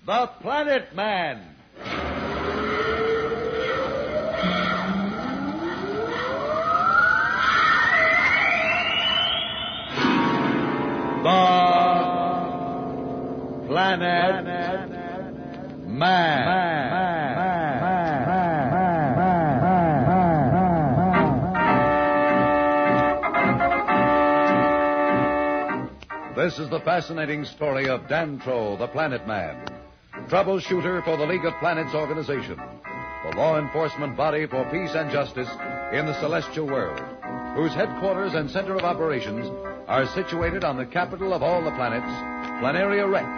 The Planet Man. The Planet Man. This is the fascinating story of Dantro, the Planet Man, troubleshooter for the League of Planets organization, the law enforcement body for peace and justice in the celestial world, whose headquarters and center of operations are situated on the capital of all the planets, Planaria Rex.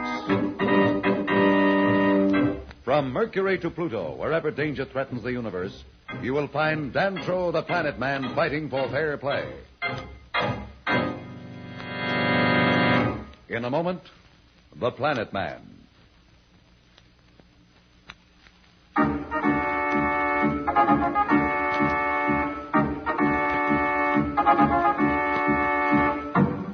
From Mercury to Pluto, wherever danger threatens the universe, you will find Dantro, the Planet Man, fighting for fair play. In a moment, The Planet Man.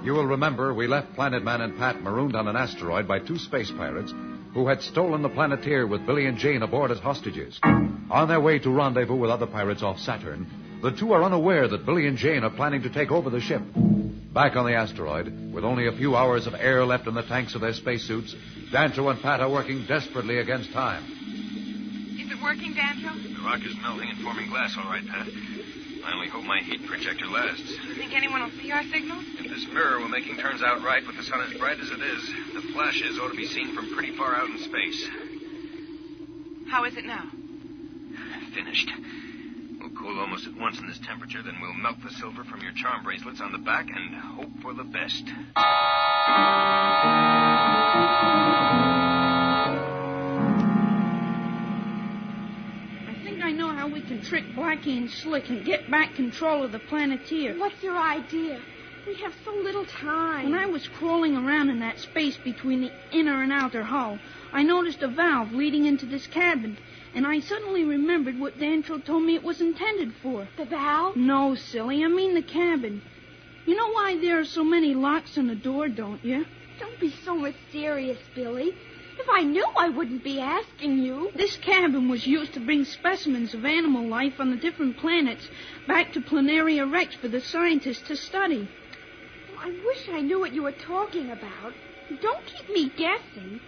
You will remember we left Planet Man and Pat marooned on an asteroid by two space pirates who had stolen the Planeteer with Billy and Jane aboard as hostages. On their way to rendezvous with other pirates off Saturn, the two are unaware that Billy and Jane are planning to take over the ship. Back on the asteroid, with only a few hours of air left in the tanks of their spacesuits, Dantro and Pat are working desperately against time. Is it working, Dantro? The rock is melting and forming glass, all right, Pat. I only hope my heat projector lasts. You think anyone will see our signals? If this mirror we're making turns out right with the sun as bright as it is, the flashes ought to be seen from pretty far out in space. How is it now? Finished. We'll cool almost at once in this temperature, then we'll melt the silver from your charm bracelets on the back and hope for the best. I know how we can trick Blackie and Slick and get back control of the Planeteer. What's your idea? We have so little time. When I was crawling around in that space between the inner and outer hull, I noticed a valve leading into this cabin, and I suddenly remembered what Dantro told me it was intended for. The valve? No, silly. I mean the cabin. You know why there are so many locks on the door, don't you? Don't be so mysterious, Billy. If I knew, I wouldn't be asking you. This cabin was used to bring specimens of animal life on the different planets back to Planaria Rex for the scientists to study. I wish I knew what you were talking about. Don't keep me guessing.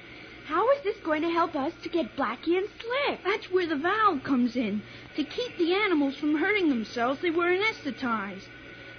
How is this going to help us to get Blackie and Slick? That's where the valve comes in. To keep the animals from hurting themselves, they were anesthetized.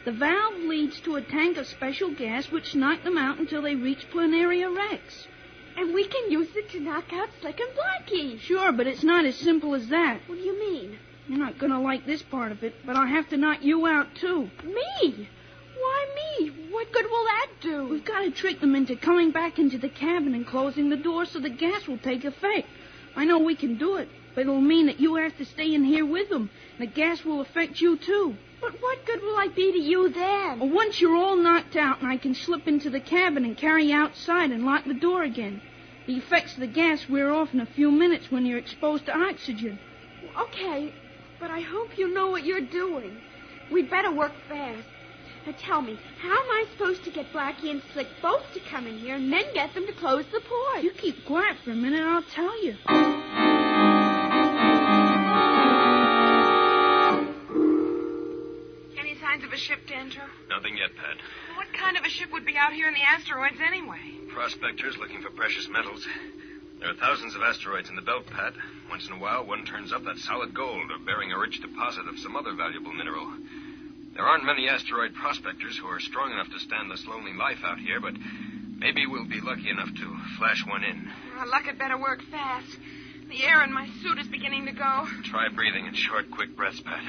The valve leads to a tank of special gas which knocked them out until they reach Planaria Rex. And we can use it to knock out Slick and Blackie. Sure, but it's not as simple as that. What do you mean? You're not going to like this part of it, but I have to knock you out, too. Me? Why me? What good will that do? We've got to trick them into coming back into the cabin and closing the door so the gas will take effect. I know we can do it, but it'll mean that you have to stay in here with them. The gas will affect you, too. But what good will I be to you then? Well, once you're all knocked out and I can slip into the cabin and carry you outside and lock the door again. The effects of the gas wear off in a few minutes when you're exposed to oxygen. Okay, but I hope you know what you're doing. We'd better work fast. Now tell me, how am I supposed to get Blackie and Slick both to come in here and then get them to close the port? You keep quiet for a minute, I'll tell you. Any signs of a ship, Dantro? Nothing yet, Pat. What kind of a ship would be out here in the asteroids anyway? Prospectors looking for precious metals. There are thousands of asteroids in the belt, Pat. Once in a while, one turns up that solid gold or bearing a rich deposit of some other valuable mineral. There aren't many asteroid prospectors who are strong enough to stand this lonely life out here, but maybe we'll be lucky enough to flash one in. Our luck had better work fast. The air in my suit is beginning to go. Try breathing in short, quick breaths, Pat.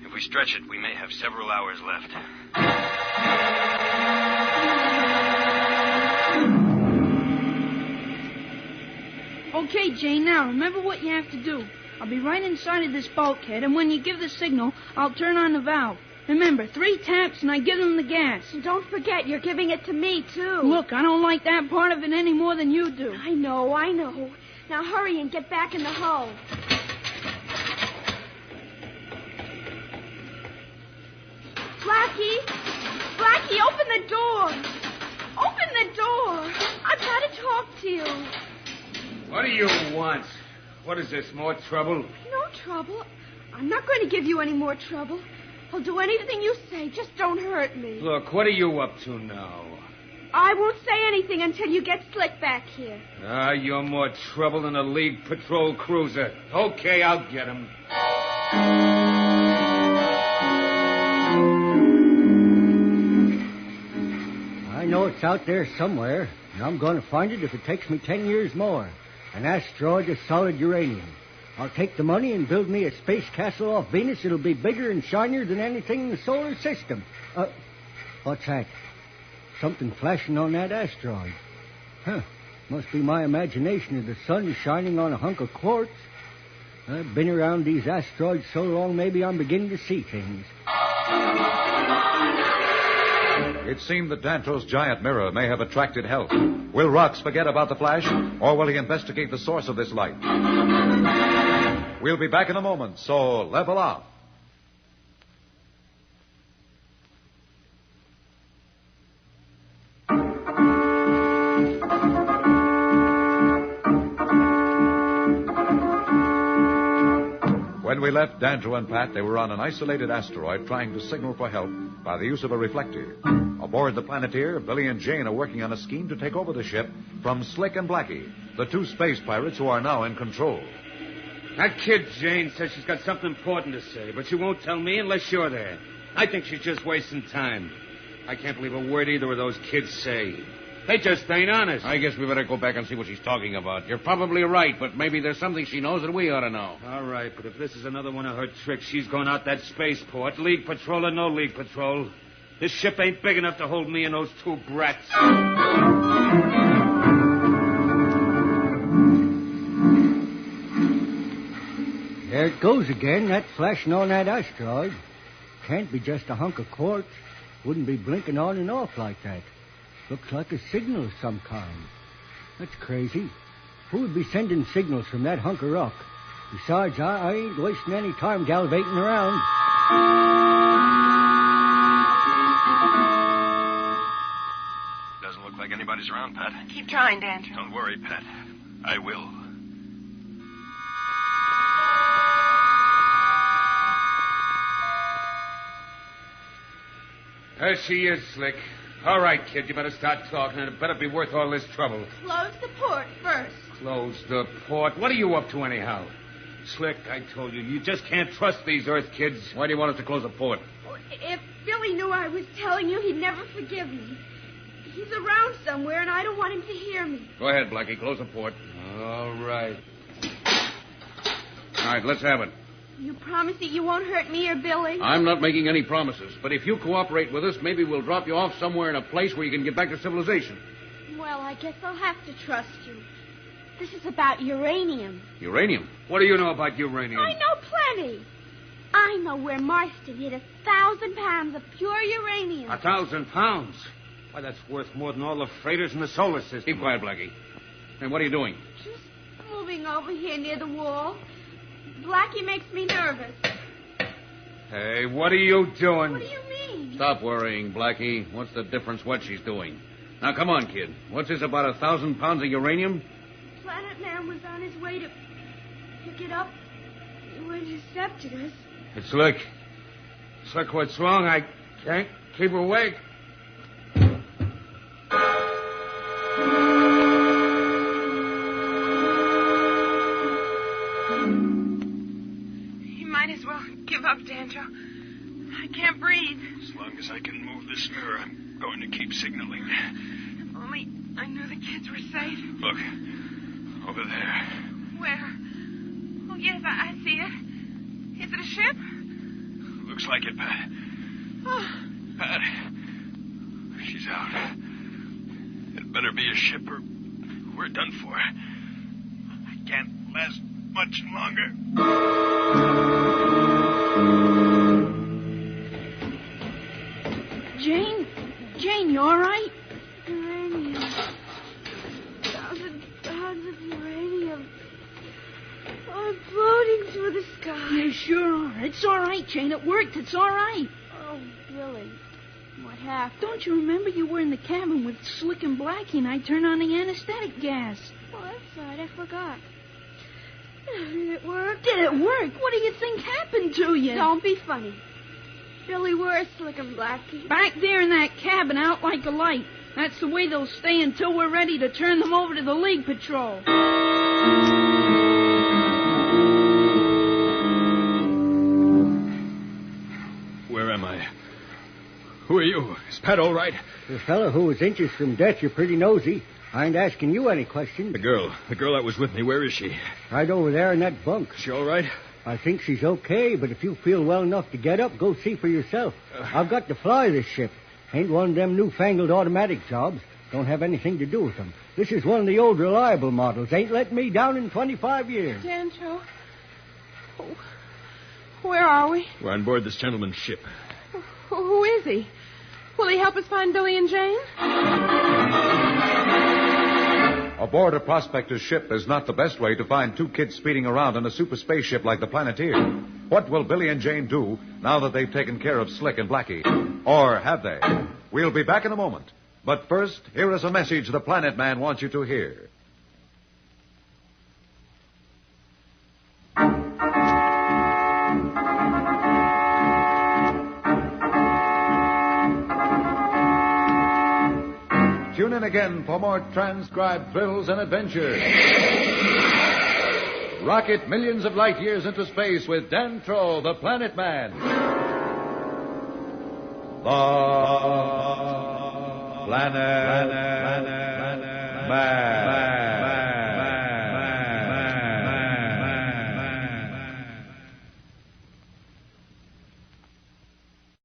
If we stretch it, we may have several hours left. Okay, Jane, now remember what you have to do. I'll be right inside of this bulkhead, and when you give the signal, I'll turn on the valve. Remember, 3 taps and I give them the gas. And don't forget, you're giving it to me, too. Look, I don't like that part of it any more than you do. I know. Now hurry and get back in the hull. Blackie, open the door. Open the door. I've got to talk to you. What do you want? What is this, more trouble? No trouble. I'm not going to give you any more trouble. I'll do anything you say. Just don't hurt me. Look, what are you up to now? I won't say anything until you get Slick back here. You're more trouble than a League patrol cruiser. Okay, I'll get him. I know it's out there somewhere, and I'm going to find it if it takes me 10 years more. An asteroid of solid uranium. I'll take the money and build me a space castle off Venus. It'll be bigger and shinier than anything in the solar system. What's that? Something flashing on that asteroid. Huh. Must be my imagination or the sun shining on a hunk of quartz. I've been around these asteroids so long, maybe I'm beginning to see things. It seemed that Dantro's giant mirror may have attracted help. Will Rox forget about the flash, or will he investigate the source of this light? We'll be back in a moment, so level off. When we left Dantro and Pat, they were on an isolated asteroid trying to signal for help by the use of a reflector. Aboard the Planeteer, Billy and Jane are working on a scheme to take over the ship from Slick and Blackie, the two space pirates who are now in control. That kid, Jane, says she's got something important to say, but she won't tell me unless you're there. I think she's just wasting time. I can't believe a word either of those kids say. They just ain't honest. I guess we better go back and see what she's talking about. You're probably right, but maybe there's something she knows that we ought to know. All right, but if this is another one of her tricks, she's going out that spaceport, League Patrol or no League Patrol. This ship ain't big enough to hold me and those two brats. There it goes again, that flashing on that asteroid. Can't be just a hunk of quartz. Wouldn't be blinking on and off like that. Looks like a signal of some kind. That's crazy. Who would be sending signals from that hunk of rock? Besides, I ain't wasting any time gallivanting around. Doesn't look like anybody's around, Pat. Keep trying, Dantro. Don't worry, Pat. I will. There she is, Slick. All right, kid, you better start talking, and it better be worth all this trouble. Close the port first. Close the port. What are you up to, anyhow? Slick, I told you, you just can't trust these Earth kids. Why do you want us to close the port? If Billy knew I was telling you, he'd never forgive me. He's around somewhere, and I don't want him to hear me. Go ahead, Blackie. Close the port. All right. All right, let's have it. You promise that you won't hurt me or Billy? I'm not making any promises, but if you cooperate with us, maybe we'll drop you off somewhere in a place where you can get back to civilization. Well, I guess I'll have to trust you. This is about uranium. Uranium? What do you know about uranium? I know plenty. I know where Marston hid 1,000 pounds of pure uranium. 1,000 pounds? Why, that's worth more than all the freighters in the solar system. Keep quiet, Blackie. Hey, what are you doing? Just moving over here near the wall. Blackie makes me nervous. Hey, what are you doing? What do you mean? Stop worrying, Blackie. What's the difference what she's doing? Now, come on, kid. What's this about 1,000 pounds of uranium? Planet Man was on his way to pick it up. You intercepted us. It's Slick. Slick, what's wrong? I can't keep awake. You might as well give up, Dantro. I can't breathe. As long as I can move this mirror, I'm going to keep signaling. If only I knew the kids were safe. Look, over there. Where? Oh, yes, I see it. Is it a ship? Looks like it, Pat. Oh, Pat, she's out. It better be a ship or we're done for. I can't last much longer. Jane, you all right? Uranium. 1,000 pounds of uranium. I'm floating through the sky. You sure are. It's all right, Jane. It worked. It's all right. Oh, Billy. What happened? Don't you remember you were in the cabin with Slick and Blackie and I turned on the anesthetic gas? Oh, that's right. right, I forgot. Did it work? Did it work? What do you think happened to you? Don't be funny. Billy, where's Slick and Blackie? Back there in that cabin, out like a light. That's the way they'll stay until we're ready to turn them over to the League Patrol. Where am I? Who are you? Is Pat all right? The fellow who was inches from death, you're pretty nosy. I ain't asking you any questions. The girl that was with me, where is she? Right over there in that bunk. She all right? I think she's okay, but if you feel well enough to get up, go see for yourself. I've got to fly this ship. Ain't one of them newfangled automatic jobs. Don't have anything to do with them. This is one of the old reliable models. Ain't let me down in 25 years. Dancho. Where are we? We're on board this gentleman's ship. Who is he? Will he help us find Billy and Jane? Aboard a prospector's ship is not the best way to find two kids speeding around in a super spaceship like the Planeteer. What will Billy and Jane do now that they've taken care of Slick and Blackie? Or have they? We'll be back in a moment. But first, here is a message the Planet Man wants you to hear. Tune in again for more transcribed thrills and adventures. Rocket millions of light years into space with Dan Troll, the Planet Man. The Planet Man.